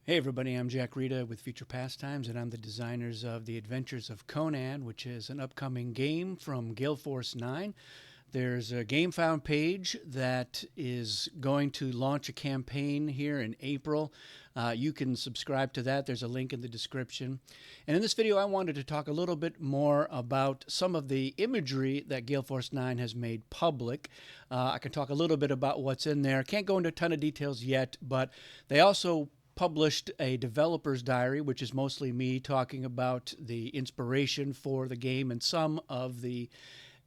Hey everybody, I'm Jack Rita with Future Pastimes, and I'm the designers of the Adventures of Conan, which is an upcoming game from Gale Force 9. There's a GameFound page that is going to launch a campaign here in April. You can subscribe to that. There's a link in the description. And in this video, I wanted to talk a little bit more about some of the imagery that Gale Force 9 has made public. I can talk a little bit about what's in there. Can't go into a ton of details yet, but they also published a developer's diary, which is mostly me talking about the inspiration for the game and some of the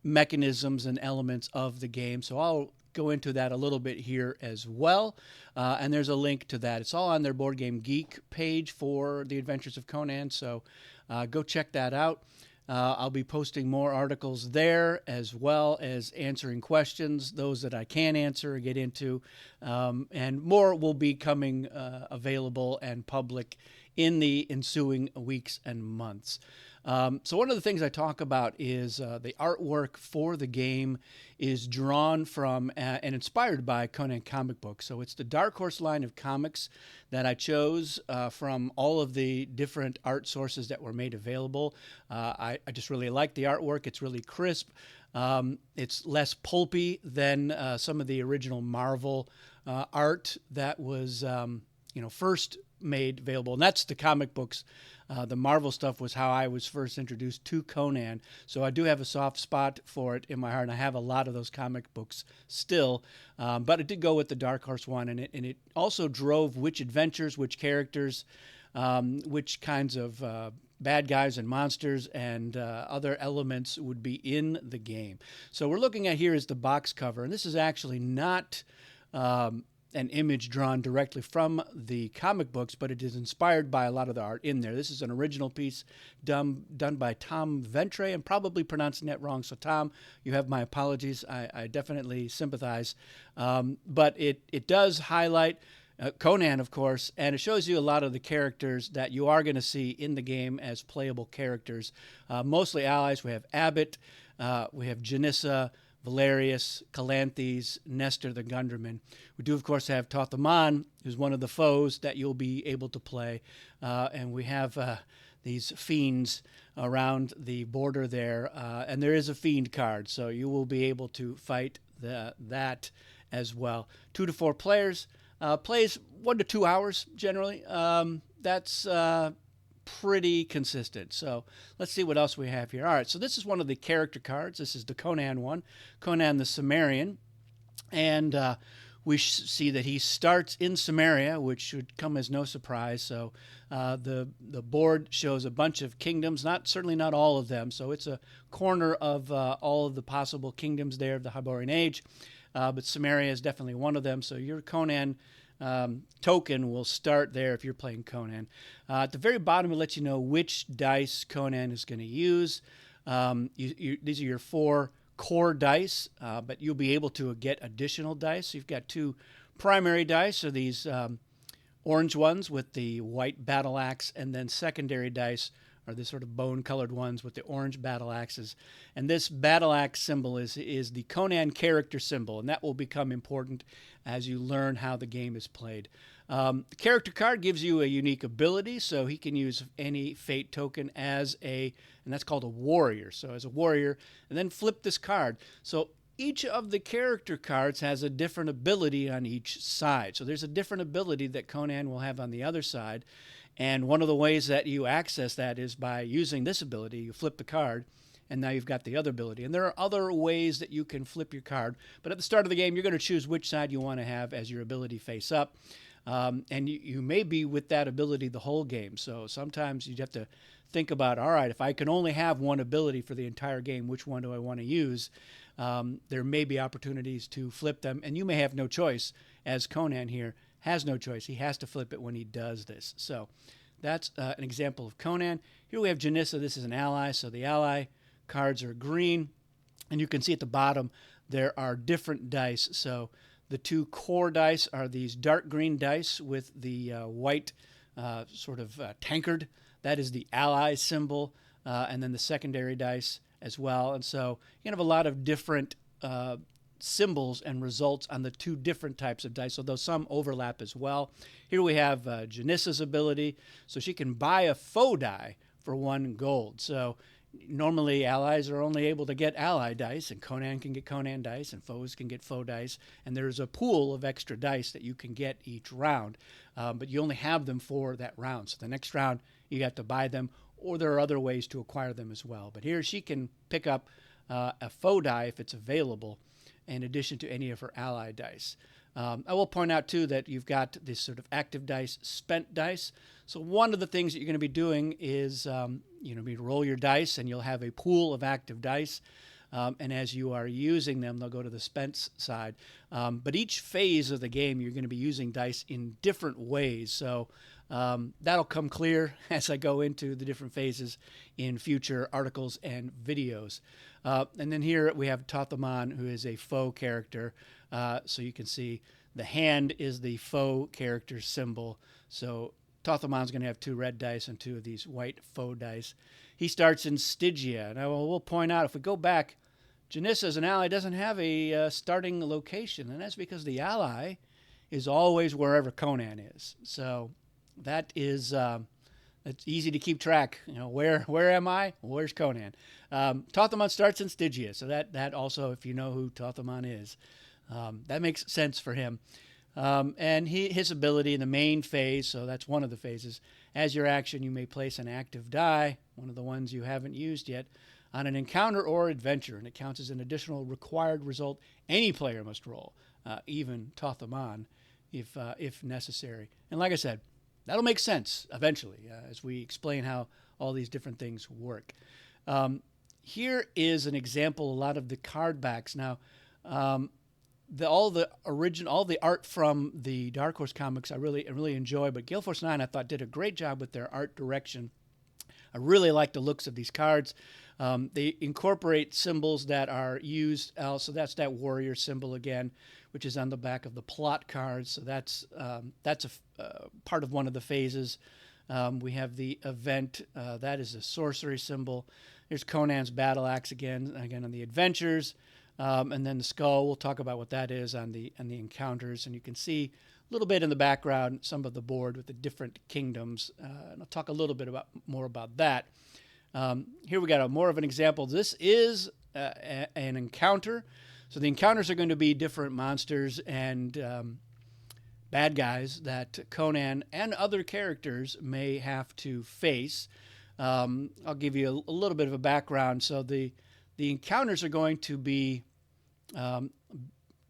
mechanisms and elements of the game. So I'll go into that a little bit here as well. And there's a link to that. It's all on their BoardGameGeek page for the Adventures of Conan. So go check that out. I'll be posting more articles there as well as answering questions, those that I can answer or get into. And more will be coming available and public in the ensuing weeks and months. So one of the things I talk about is the artwork for the game is drawn from and inspired by Conan comic books. So it's the Dark Horse line of comics that I chose from all of the different art sources that were made available. I just really like the artwork. It's really crisp. It's less pulpy than some of the original Marvel art that was first made available, and that's the comic books. The Marvel stuff was how I was first introduced to Conan, so I do have a soft spot for it in my heart, and I have a lot of those comic books still, but it did go with the Dark Horse one, and it also drove which adventures, which characters, which kinds of bad guys and monsters and other elements would be in the game. So we're looking at here is the box cover, and this is actually not an image drawn directly from the comic books, but it is inspired by a lot of the art in there. This is an original piece done by Tom Ventre. I'm probably pronouncing that wrong, so Tom, you have my apologies. I definitely sympathize. But it does highlight Conan, of course, and it shows you a lot of the characters that you are going to see in the game as playable characters. Mostly allies. We have Abbott, we have Janissa, Valerius, Calanthes, Nestor the Gunderman. We do, of course, have Tothaman, who's one of the foes that you'll be able to play. And we have these fiends around the border there. And there is a fiend card, so you will be able to fight that as well. 2 to 4 players. Plays 1 to 2 hours, generally. That's pretty consistent. So let's see what else we have here. All right, so this is one of the character cards. This is the Conan one, Conan the Cimmerian. And we see that he starts in Cimmeria, which should come as no surprise. So the board shows a bunch of kingdoms, certainly not all of them. So it's a corner of all of the possible kingdoms there of the Hyborian Age. But Cimmeria is definitely one of them. So your Conan token will start there if you're playing Conan. At the very bottom, it lets you know which dice Conan is going to use. These are your 4 core dice, but you'll be able to get additional dice. So you've got 2 primary dice, so these orange ones with the white battle axe, and then secondary dice are the sort of bone-colored ones with the orange battle axes. And this battle axe symbol is the Conan character symbol, and that will become important as you learn how the game is played. The character card gives you a unique ability, so he can use any fate token and that's called a warrior. So as a warrior, and then flip this card. So each of the character cards has a different ability on each side. So there's a different ability that Conan will have on the other side. And one of the ways that you access that is by using this ability. You flip the card, and now you've got the other ability. And there are other ways that you can flip your card. But at the start of the game, you're going to choose which side you want to have as your ability face up. And you may be with that ability the whole game. So sometimes you have to think about, all right, if I can only have one ability for the entire game, which one do I want to use? There may be opportunities to flip them, and you may have no choice, as Conan here has no choice. He has to flip it when he does this. So that's an example of Conan. Here we have Janissa. This is an ally, so the ally cards are green. And you can see at the bottom there are different dice. So the 2 core dice are these dark green dice with the white tankard. That is the ally symbol. And then the secondary dice as well. And so you can have a lot of different symbols and results on the two different types of dice, although some overlap as well. Here we have Janissa's ability, so she can buy a foe die for 1 gold. So normally allies are only able to get ally dice, and Conan can get Conan dice, and foes can get foe dice, and there's a pool of extra dice that you can get each round, but you only have them for that round. So the next round you got to buy them, or there are other ways to acquire them as well. But here she can pick up a foe die if it's available, in addition to any of her ally dice. I will point out, too, that you've got this sort of active dice, spent dice. So one of the things that you're going to be doing is, you roll your dice, and you'll have a pool of active dice. And as you are using them, they'll go to the spent side. But each phase of the game, you're going to be using dice in different ways. So that'll come clear as I go into the different phases in future articles and videos. And then here we have Tathaman, who is a foe character. So you can see the hand is the foe character symbol. So Tathaman's going to have 2 red dice and 2 of these white foe dice. He starts in Stygia. Now, we'll point out, if we go back, Janissa as an ally doesn't have a starting location, and that's because the ally is always wherever Conan is. So that is it's easy to keep track. Where am I? Where's Conan? Tathaman starts in Stygia, so that also, if you know who Tathaman is, that makes sense for him. And his ability in the main phase, so that's one of the phases. As your action, you may place an active die, one of the ones you haven't used yet, on an encounter or adventure, and it counts as an additional required result any player must roll, even Tathaman, if necessary. And like I said, that'll make sense eventually as we explain how all these different things work. Here is an example, a lot of the card backs. Now, all the art from the Dark Horse comics I really enjoy, but Gale Force 9 I thought did a great job with their art direction. I really like the looks of these cards. They incorporate symbols that are used. So that's that warrior symbol again, which is on the back of the plot cards. So that's a part of one of the phases. We have the event. That is a sorcery symbol. There's Conan's battle axe again on the adventures. And then the skull, we'll talk about what that is on the encounters. And you can see a little bit in the background, some of the board with the different kingdoms. And I'll talk a little bit more about that. Here we got more of an example. This is an encounter. So the encounters are going to be different monsters and bad guys that Conan and other characters may have to face. I'll give you a little bit of a background. So the encounters are going to be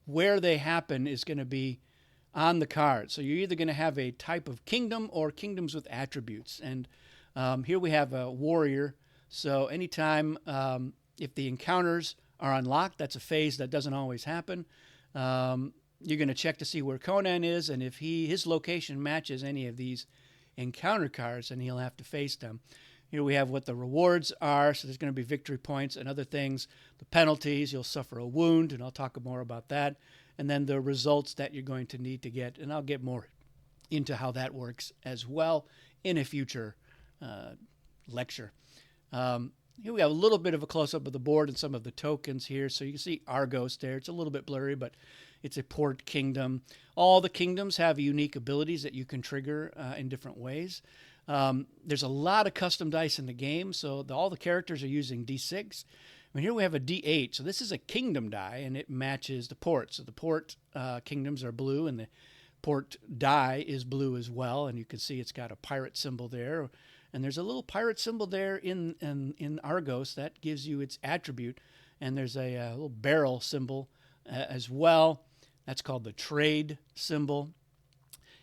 where they happen is going to be on the card. So you're either going to have a type of kingdom or kingdoms with attributes. And here we have a warrior. So anytime if the encounters are unlocked, that's a phase that doesn't always happen. You're going to check to see where Conan is, and if his location matches any of these encounter cards, then he'll have to face them. Here we have what the rewards are. So there's going to be victory points and other things. The penalties, you'll suffer a wound, and I'll talk more about that. And then the results that you're going to need to get, and I'll get more into how that works as well in a future lecture. Here we have a little bit of a close-up of the board and some of the tokens here. So you can see Argos there. It's a little bit blurry, but it's a port kingdom. All the kingdoms have unique abilities that you can trigger in different ways. There's a lot of custom dice in the game, so all the characters are using D6. Here we have a D8. So this is a kingdom die, and it matches the port. So the port kingdoms are blue, and the port die is blue as well. And you can see it's got a pirate symbol there. And there's a little pirate symbol there in Argos that gives you its attribute. And there's a little barrel symbol as well. That's called the trade symbol.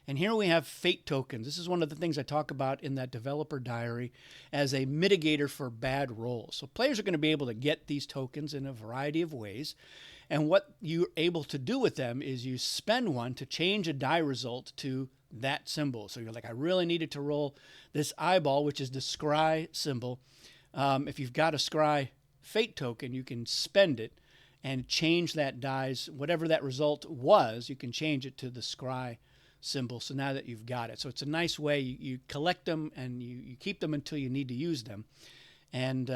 And here we have fate tokens. This is one of the things I talk about in that developer diary as a mitigator for bad rolls. So players are going to be able to get these tokens in a variety of ways. And what you're able to do with them is you spend one to change a die result to that symbol. So you're like, I really needed to roll this eyeball, which is the scry symbol. If you've got a scry fate token, you can spend it and change that die's, whatever that result was, you can change it to the scry symbol. So now that you've got it. So it's a nice way. You collect them and you keep them until you need to use them. And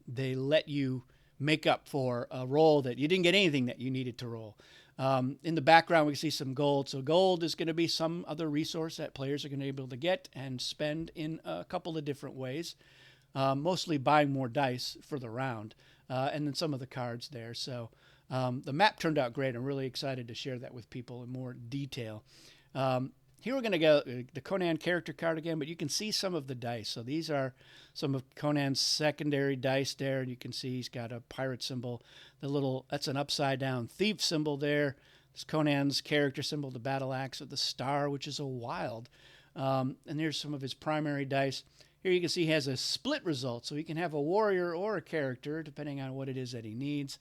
they let you make up for a roll that you didn't get anything that you needed to roll. In the background, we can see some gold. So gold is going to be some other resource that players are going to be able to get and spend in a couple of different ways, mostly buying more dice for the round, and then some of the cards there. So the map turned out great. I'm really excited to share that with people in more detail. Here we're going to go the Conan character card again, but you can see some of the dice. So these are some of Conan's secondary dice there, and you can see he's got a pirate symbol. That's an upside down thief symbol there. There's Conan's character symbol, the battle axe with the star, which is a wild. And there's some of his primary dice. Here you can see he has a split result, so he can have a warrior or a character, depending on what it is that he needs.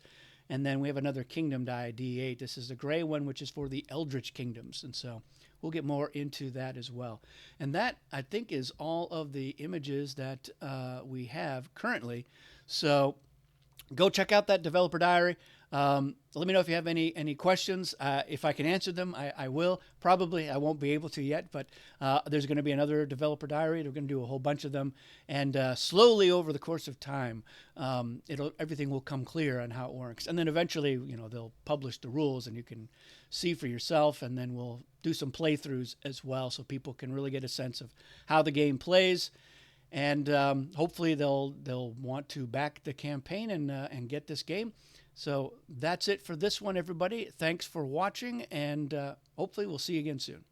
And then we have another kingdom die, D8. This is the gray one, which is for the Eldritch Kingdoms. And so we'll get more into that as well. And that, I think, is all of the images that we have currently. So go check out that developer diary. Let me know if you have any questions. If I can answer them, I will. Probably I won't be able to yet, but there's going to be another developer diary. We're going to do a whole bunch of them, and slowly over the course of time, everything will come clear on how it works. And then eventually, they'll publish the rules, and you can see for yourself. And then we'll do some playthroughs as well, so people can really get a sense of how the game plays. And hopefully they'll want to back the campaign and get this game. So that's it for this one, everybody. Thanks for watching, and hopefully we'll see you again soon.